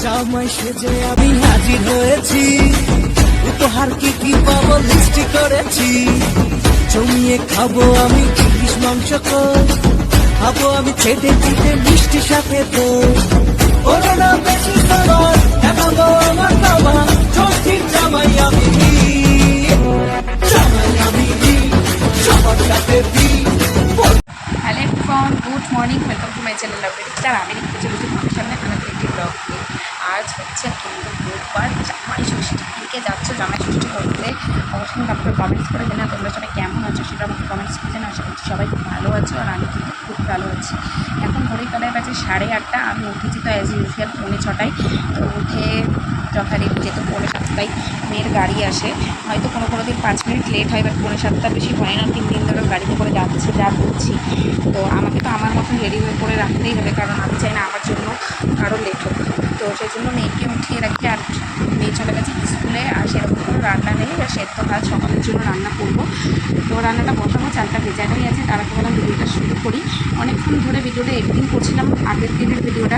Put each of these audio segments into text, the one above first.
জামাই সেজে আমি হাজির হয়েছি, উপহার কি কি পাবো লিস্টি করেছি। জমিয়ে খাবো আমি চিংড়িশ মাংস, খাবো আমি ছেটে চিটে মিষ্টি সাথে। তো ওরা না বেশি খাবার দেখাবো আমার বাবা, ষষ্ঠীর জামাই আমি, জামাই আমি সবার সাথে। Hello everyone, good morning, welcome to my channel update. আর আমি লিখতে চলেছি তোমাদের সামনে আলাদা একটি ব্লগ নিয়ে। আজ হচ্ছে কিন্তু বুধবার, জামাই ষষ্ঠী। দিকে যাচ্ছ জামাই ষষ্ঠী করতে, অবশ্যই তারপরে কমেন্টস করে জানা তোমরা সবাই কেমন আছো, সেটা আমাকে কমেন্টস করে জানা। আশা করছি সবাই খুব ভালো আছো, আর আমি কিন্তু খুব ভালো আছি। এখন ঘড়ির কাটায় কাছে 8:30। আমি উঠেছি তো অ্যাজ ইউজুয়াল 6:45। তো উঠে যথারীতি যেহেতু 6:45 মেয়ের গাড়ি আসে, হয়তো কোনো দিন 5 মিনিট লেট হয়, বাট 6:45 বেশি হয় না। 3 দিন ধরে গাড়িতে করে যাচ্ছে যা বুঝছি। তো আমাকে তো আমার মতন রেডি হয়ে করে রাখতেই হবে, কারণ আমি চাই না আমার জন্য কারো লেট হোক। তো সেই জন্য মেয়েকে উঠিয়ে রাখি, আর মেয়ে চলে গেছে স্কুলে। আর সেরকম কোনো রান্না নেই, আর সেদ্ধ ভাত সকালের জন্য রান্না করবো। তো রান্নাটা বসাবো, 4টা ভেজাটাই আছে। তার আগে বললাম ভিডিওটা শুরু করি। অনেকক্ষণ ধরে ভিডিওটা এডিটিং করছিলাম, আগের দিনের ভিডিওটা,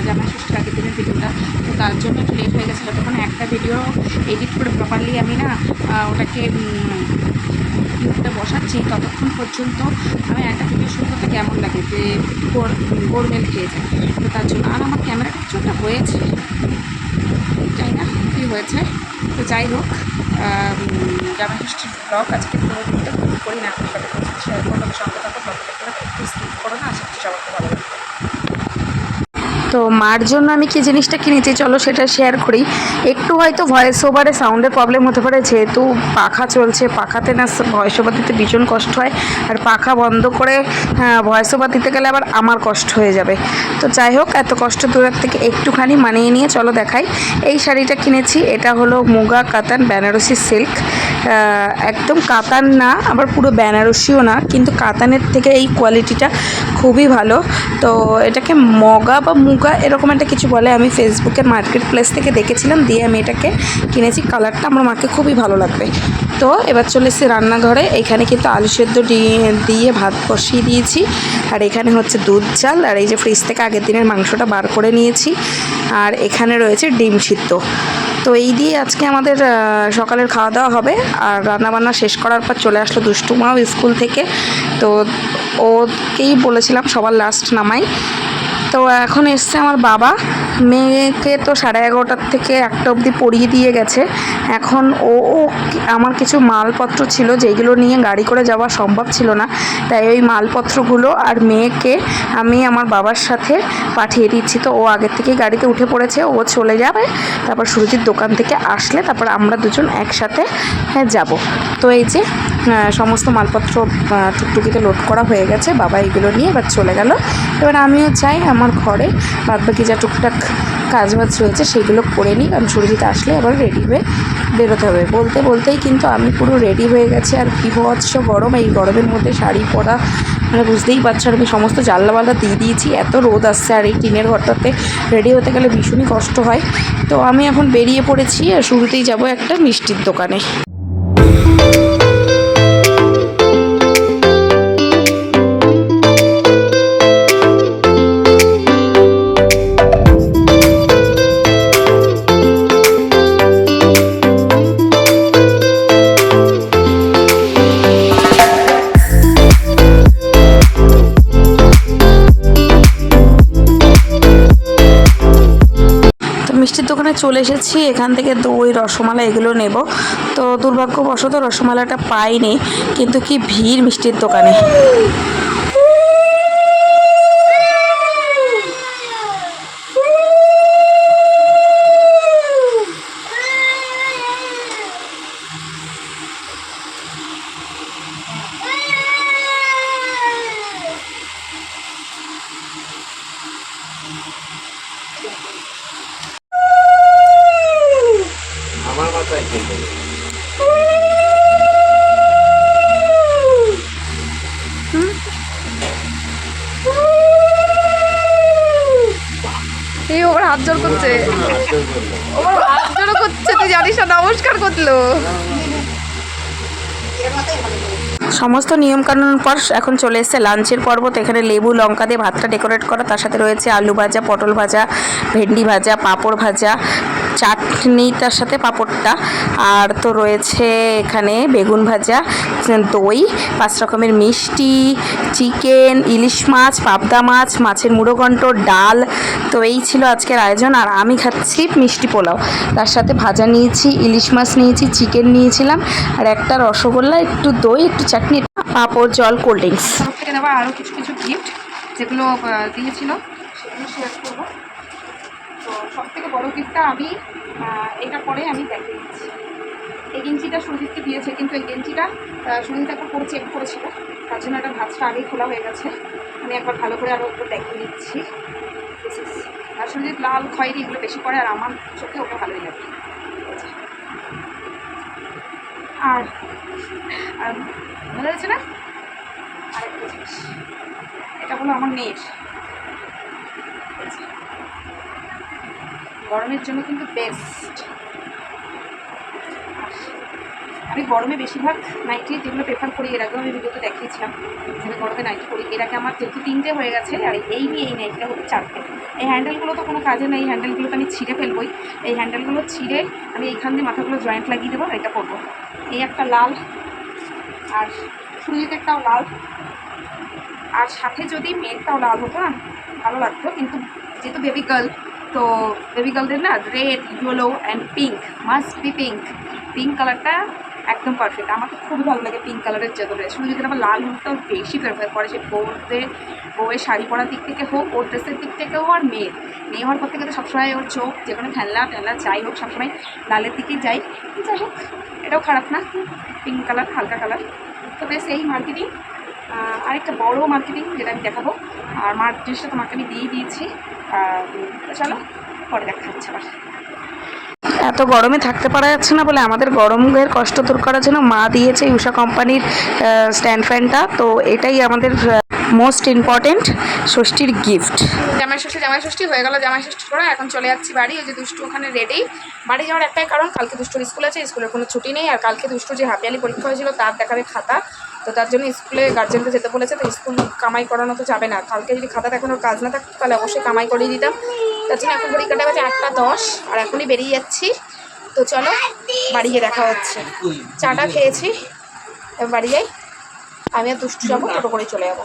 জামাই ষষ্ঠীর আগের দিনের ভিডিওটা। তো তার জন্য একটু লেট হয়ে গেছে। যতক্ষণ একটা ভিডিও এডিট করে প্রপারলি আমি না ওটাকে ইউটিউবে বসাচ্ছি, ততক্ষণ পর্যন্ত আমি একটা ভিডিও শুরু করতে কেমন লাগে যে গোলমেল খেয়ে যায়। তো তার জন্য আর আমার ক্যামেরাটা কিছু একটা হয়েছে, যাই না কী হয়েছে। তো যাই হোক, জামাই ষষ্ঠীর ব্লগ আজকে পুরো দিনটা খুব করি না, আমি সবাই শেয়ার করবো। সঙ্গে থাকো, ব্লগটা করে একটু স্কিপ করো না, আশা করছি সবাইকে ভালো লাগবে। তো মার জন্য আমি কী জিনিসটা কিনেছি চলো সেটা শেয়ার করি। একটু হয়তো ভয়েস ওভারে সাউন্ডের প্রবলেম হতে পারে, যেহেতু পাখা চলছে। পাখাতে না ভয়েস ওভার দিতে ভীষণ কষ্ট হয়, আর পাখা বন্ধ করে ভয়েস ওভার দিতে গেলে আবার আমার কষ্ট হয়ে যাবে। তো যাই হোক, এত কষ্ট দূরের থেকে একটুখানি মানিয়ে নিয়ে চলো দেখাই। এই শাড়িটা কিনেছি, এটা হলো মুগা কাতান বেনারসি সিল্ক। একদম কাতান না, আবার পুরো বেনারসিও না, কিন্তু কাতানের থেকে এই কোয়ালিটিটা খুবই ভালো। তো এটাকে মগা বা মুগা এরকম একটা কিছু বলে। আমি ফেসবুকের মার্কেট প্লেস থেকে দেখেছিলাম, দিয়ে আমি এটাকে কিনেছি। কালারটা আমার মাকে খুবই ভালো লাগবে। তো এবার চলে এসেছি রান্নাঘরে। এখানে কিন্তু আলু সেদ্ধ দিয়ে ভাত বসিয়ে দিয়েছি, আর এখানে হচ্ছে দুধ চাল, আর এই যে ফ্রিজ থেকে আগের দিনের মাংসটা বার করে নিয়েছি, আর এখানে রয়েছে ডিম সিদ্ধ। তো এই দিয়ে আজকে আমাদের সকালের খাওয়া দাওয়া হবে। আর রান্নাবান্না শেষ করার পর চলে আসলো দুষ্টুমাও স্কুল থেকে। তো ওকেই বলেছিলাম সবার লাস্ট নামাই। তো এখন এসছে আমার বাবা, মেয়েকে তো 11:30 থেকে 1টা অবধি পড়িয়ে দিয়ে গেছে। এখন ও আমার কিছু মালপত্র ছিল যেগুলো নিয়ে গাড়ি করে যাওয়া সম্ভব ছিল না, তাই ওই মালপত্রগুলো আর মেয়েকে আমি আমার বাবার সাথে পাঠিয়ে দিচ্ছি। তো ও আগের থেকেই গাড়িতে উঠে পড়েছে, ও চলে যাবে। তারপর সুরজির দোকান থেকে আসলে তারপর আমরা দুজন একসাথে যাব। তো এই যে সমস্ত মালপত্র টুকটুকিতে লোড করা হয়ে গেছে, বাবা এগুলো নিয়ে এবার চলে গেল। এবার আমিও চাই আমার ঘরে বাদবাকি যা টুকটাক কাজবাজ রয়েছে সেগুলো করে নিই, কারণ সুরজিৎ আসলে আবার রেডি হয়ে বেরোতে হবে। বলতেই কিন্তু আমি পুরো রেডি হয়ে গেছি। আর বিভৎস গরম, এই গরমের মধ্যে শাড়ি পরা মানে বুঝতেই পারছো। আর আমি সমস্ত জানলাবাল্লা দিয়ে দিয়েছি, এত রোদ আসছে, আর এই টিনের ঘরটাতে রেডি হতে গেলে ভীষণই কষ্ট হয়। তো আমি এখন বেরিয়ে পড়েছি, আর শুরুতেই যাব একটা মিষ্টির দোকানে। মিষ্টির দোকানে চলে এসেছি, এখান থেকে দই রসমালাই এগুলো নেব। তো দুর্ভাগ্যবশত রসমালাইটা পাইনি, কিন্তু কি ভিড় মিষ্টির দোকানে। আমার মাথায় খেলবে। এই ওর হাত জোর করছে, ওর হাত জোর করছে, তুই জানিস না, নমস্কার করলো। সমস্ত নিয়মকানুন পর এখন চলে এসেছে লাঞ্চের পর্ব। তো এখানে লেবু লঙ্কা দিয়ে ভাতটা ডেকোরেট করা, তার সাথে রয়েছে আলু ভাজা, পটল ভাজা, ভেন্ডি ভাজা, পাঁপড় ভাজা, চাটনিটার সাথে পাঁপড়টা, আর তো রয়েছে এখানে বেগুন ভাজা, দই, 5 রকমের মিষ্টি, চিকেন, ইলিশ মাছ, পাবদা মাছ, মাছের মুড়োঘণ্ট, ডাল। তো এই ছিল আজকের আয়োজন। আর আমি খাচ্ছি মিষ্টি পোলাও, তার সাথে ভাজা নিয়েছি, ইলিশ মাছ নিয়েছি, চিকেন নিয়েছিলাম, আর একটা রসগোল্লা, একটু দই, একটু চাটনি, পাঁপড়, জল, কোল্ড ড্রিঙ্কস। তরফ থেকে দেওয়া আরও কিছু কিছু গিফট যেগুলো দিয়েছিল সেগুলো শেয়ার করবো। তো সব থেকে বড়ো গিফটটা আমি এটা পরে আমি দেখিয়ে দিচ্ছি। এই গেঞ্জিটা সুরজিৎকে দিয়েছে, কিন্তু এই গেঞ্জিটা সুরজিৎ একবার পরে চেক করেছিল, তার জন্য একটা ভাঁজটা আগেই খোলা হয়ে গেছে। আমি একবার ভালো করে আরও একটু দেখিয়ে দিচ্ছি। আর সুরজিৎ লাল খয়েরি এগুলো বেশি পরে, আর আমার চোখে ওটা ভালোই লাগে। আর বোঝা যাচ্ছে না? আরেকটা জিনিস, এটা হলো আমার মেয়ের, গরমের জন্য কিন্তু বেস্ট। আমি গরমে বেশিরভাগ নাইটি যেগুলো প্রেফার করি, এর আগেও আমি ভিডিওতে দেখিয়েছিলাম আমি গরমে নাইটি করি। এর আগে আমার যেহেতু 3টে হয়ে গেছে, আর এই নাইটিটা হচ্ছে 4টে। এই হ্যান্ডেলগুলো তো কোনো কাজে নেই, এই হ্যান্ডেলগুলো তো আমি ছিঁড়ে ফেলবই। এই হ্যান্ডেলগুলো ছিঁড়ে আমি এইখান দিয়ে মাথাগুলো জয়েন্ট লাগিয়ে দেবো, এটা করবো। এই একটা লাল, আর সুরজিতেরটাও লাল, আর সাথে যদি মেয়েরটাও লাল হতো না ভালো লাগতো, কিন্তু যেহেতু বেবি গার্ল, তো বেবি গার্লদের না red, yellow and pink, must be pink. Pink কালারটা একদম পারফেক্ট, আমার তো খুবই ভালো লাগে পিঙ্ক কালারের যত ড্রেস। শুধু যদি আবার লাল হলুদটাও বেশি প্রেফার করে, সে বউয়ের শাড়ি পরার দিক থেকে হোক, ওর ড্রেসের দিক থেকেও, আর মেয়ে হওয়ার পর থেকে তো সবসময় ওর চোখ যে কোনো খেলনা যাই হোক সবসময় লালের দিকেই যাই হোক। এটাও খারাপ না, পিঙ্ক কালার, হালকা কালার। তো বেশ এই মার্কেটিং, আরেকটা বড় মার্কেটিং যেটা আমি দেখাবো। আর মার ড্রেসটা তোমাকে আমি দিয়েই দিয়েছি। চলো পরে দেখা হচ্ছে আবার। এত গরমে থাকতে পারা যাচ্ছে না বলে আমাদের গরমের কষ্ট দূর করার জন্য মা দিয়েছে উষা কোম্পানির স্ট্যান্ড ফ্যানটা। তো এটাই আমাদের মোস্ট ইম্পর্টেন্ট ষষ্ঠীর গিফট। জামাই ষষ্ঠী হয়ে গেল, জামাই ষষ্ঠী করে এখন চলে যাচ্ছি বাড়ি। ওই যে দুষ্টু ওখানে রেডি। বাড়ি যাওয়ার একটাই কারণ, কালকে দুষ্টুর স্কুল আছে, স্কুলের কোনো ছুটি নেই। আর কালকে দুষ্টুর যে হাফ ইয়ারলি পরীক্ষা হয়েছিল তার দেখাবে খাতা, তো তার জন্য স্কুলে গার্জেনকে যেতে বলেছে। তো স্কুল কামাই করানো তো যাবে না, কালকে যদি খাতা দেখানোর কাজ না থাকতো তাহলে অবশ্যই কামাই করিয়ে দিতাম। তার জন্য এখন পরীক্ষাটা বাজে 8:10, আর এখনই বেরিয়ে যাচ্ছি। তো চলো বাড়ি গিয়ে দেখা হচ্ছে। চাটা খেয়েছি, এবার বাড়ি যাই। আমি আর দুষ্টু যাবো, টোটো করে চলে যাবো।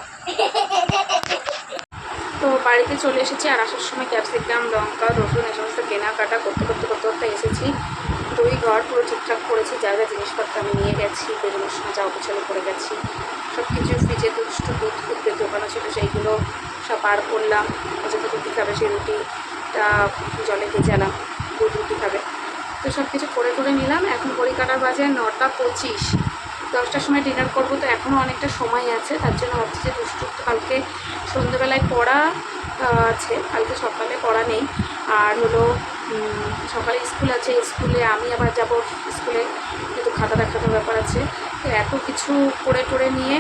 তো বাড়িতে চলে এসেছি, আর আসার সময় ক্যাপসিকাম, লঙ্কা, রসুন এই সমস্ত কেনাকাটা করতে এসেছি। দই ঘর পুরো ঠিকঠাক করেছি, যা যা জিনিসপত্র আমি নিয়ে গেছি, বেরোনোর সময় যাওয়া গোছালো করে গেছি। সব কিছু ফ্রিজে দুধ দোকানো ছিল, সেইগুলো সব বার করলাম। যেটা রুটি খাবে সেই রুটিটা জলে ভেজালাম, দুধ রুটি খাবে। তো সব কিছু করে নিলাম। এখন পরীক্ষাটার বাজে 9:25, 10টার সময় ডিনার করবো। তো এখনও অনেকটা সময় আছে, তার জন্য ভাবছি যে দুষ্টুর তো কালকে সন্ধ্যেবেলায় পড়া আছে, কালকে সকালে পড়া নেই। আর হলো সকালে স্কুল আছে, স্কুলে আমি আবার যাব স্কুলে, কিন্তু খাতা দেখানোর ব্যাপার আছে। তো এত কিছু করে নিয়ে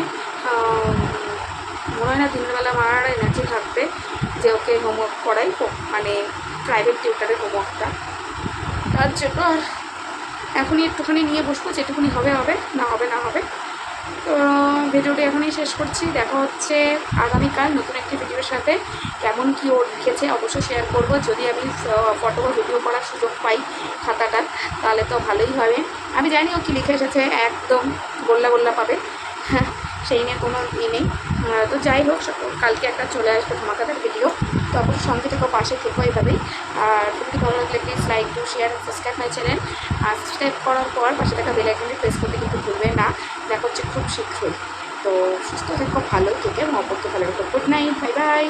মনে হয় না দিনের বেলা আমার এনার্জি থাকবে যে ওকে হোমওয়ার্ক করাই, মানে প্রাইভেট টিউটারের হোমওয়ার্কটা। তার জন্য আর এখনই একটুখানি নিয়ে বসবো, যেটুকুনি হবে না হবে। তো ভিডিওটি এখনই শেষ করছি। দেখা হচ্ছে আগামীকাল নতুন একটি ভিডিওর সাথে। কেমন কি ও লিখেছে অবশ্যই শেয়ার করব। যদি আমি ফটো বা ভিডিও করার সুযোগ পাই খাতাটার, তাহলে তো ভালোই হবে। আমি জানি ও কী লিখে এসেছে, একদম গোল্লা পাবে, হ্যাঁ সেই নিয়ে কোনো নেই। তো যাই হোক, কালকে একটা চলে আসবে ধামাকাদার ভিডিও। তো অবশ্যই সঙ্গে থেকে পাশে থেকো এইভাবেই। আর ভিডিওটি ভালো লাগলে please like, to share, subscribe my channel. আর সাবস্ক্রাইব করার পর পাশে থাকা বেল আইকনটি প্রেস করতে কিন্তু ভুলবে না। দেখা হচ্ছে খুব শীঘ্রই। তো সুস্থ থেকো, ভালো থেকে, মহব্বতকে ভালো রেখো। Good night, bye bye.